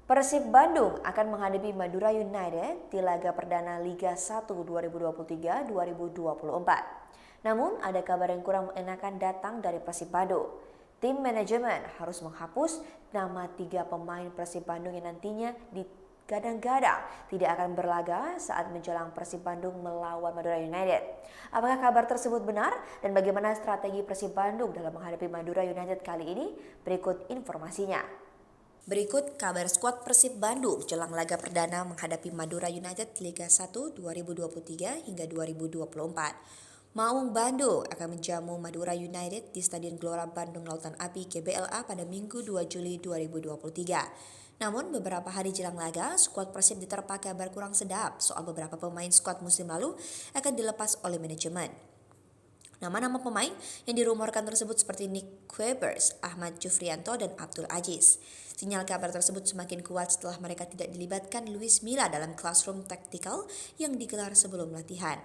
Persib Bandung akan menghadapi Madura United di laga perdana Liga 1 2023-2024. Namun, ada kabar yang kurang mengenakan datang dari Persib Bandung. Tim manajemen harus menghapus nama 3 pemain Persib Bandung yang nantinya digadang-gadang tidak akan berlaga saat menjelang Persib Bandung melawan Madura United. Apakah kabar tersebut benar dan bagaimana strategi Persib Bandung dalam menghadapi Madura United kali ini? Berikut informasinya. Berikut kabar skuad Persib Bandung jelang laga perdana menghadapi Madura United Liga 1 2023 hingga 2024. Maung Bandung akan menjamu Madura United di Stadion Gelora Bandung Lautan Api GBLA pada Minggu 2 Juli 2023. Namun beberapa hari jelang laga, skuad Persib diterpa kabar kurang sedap soal beberapa pemain skuad musim lalu akan dilepas oleh manajemen. Nama-nama pemain yang dirumorkan tersebut seperti Nick Kuipers, Ahmad Jufrianto, dan Abdul Aziz. Sinyal kabar tersebut semakin kuat setelah mereka tidak dilibatkan Luis Milla dalam classroom tactical yang digelar sebelum latihan.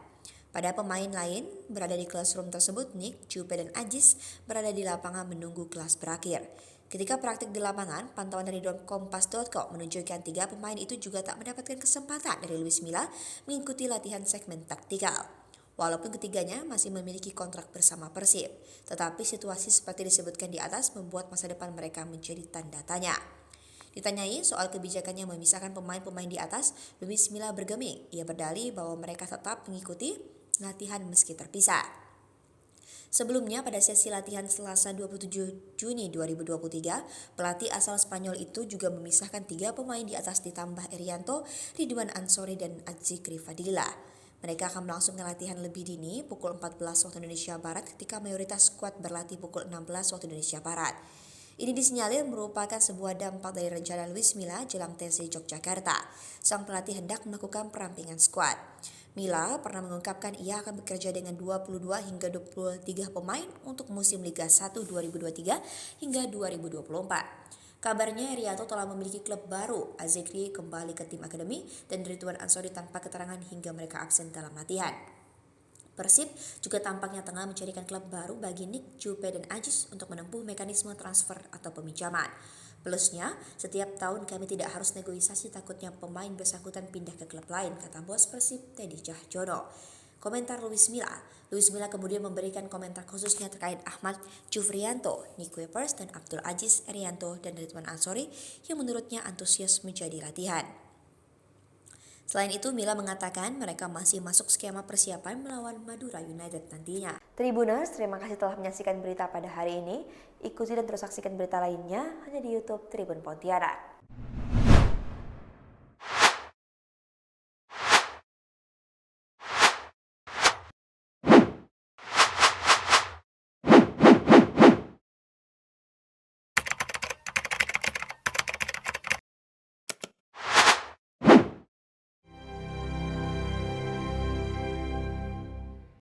Pada pemain lain berada di classroom tersebut, Nick, Jupe, dan Aziz berada di lapangan menunggu kelas berakhir. Ketika praktik di lapangan, pantauan dari kompas.com menunjukkan 3 pemain itu juga tak mendapatkan kesempatan dari Luis Milla mengikuti latihan segmen taktikal. Walaupun ketiganya masih memiliki kontrak bersama Persib, tetapi situasi seperti disebutkan di atas membuat masa depan mereka menjadi tanda tanya. Ditanyai soal kebijakannya memisahkan pemain-pemain di atas, Luis Milla bergeming. Ia berdalih bahwa mereka tetap mengikuti latihan meski terpisah. Sebelumnya pada sesi latihan Selasa 27 Juni 2023, pelatih asal Spanyol itu juga memisahkan 3 pemain di atas ditambah Erianto, Ridwan Ansori, dan Adzikri Fadila. Mereka akan melangsungkan latihan lebih dini pukul 14 waktu Indonesia Barat ketika mayoritas skuad berlatih pukul 16 waktu Indonesia Barat. Ini disinyalir merupakan sebuah dampak dari rencana Luis Milla jelang TC Yogyakarta. Sang pelatih hendak melakukan perampingan skuad. Milla pernah mengungkapkan ia akan bekerja dengan 22 hingga 23 pemain untuk musim Liga 1 2023 hingga 2024. Kabarnya Erianto telah memiliki klub baru, Adzikri kembali ke tim akademi, dan Ridwan Ansori tanpa keterangan hingga mereka absen dalam latihan. Persib juga tampaknya tengah mencarikan klub baru bagi Nick, Jupe, dan Aziz untuk menempuh mekanisme transfer atau peminjaman. Plusnya, setiap tahun kami tidak harus negosiasi takutnya pemain bersangkutan pindah ke klub lain, kata bos Persib Teddy Cahyono. Komentar Luis Milla. Luis Milla kemudian memberikan komentar khususnya terkait Ahmad Jufrianto, Nick Kuipers, dan Abdul Aziz, Erianto, dan Ridwan Ansori yang menurutnya antusias menjadi latihan. Selain itu, Milla mengatakan mereka masih masuk skema persiapan melawan Madura United nantinya. Tribuners, terima kasih telah menyaksikan berita pada hari ini. Ikuti dan terus saksikan berita lainnya hanya di YouTube Tribun Pontianak.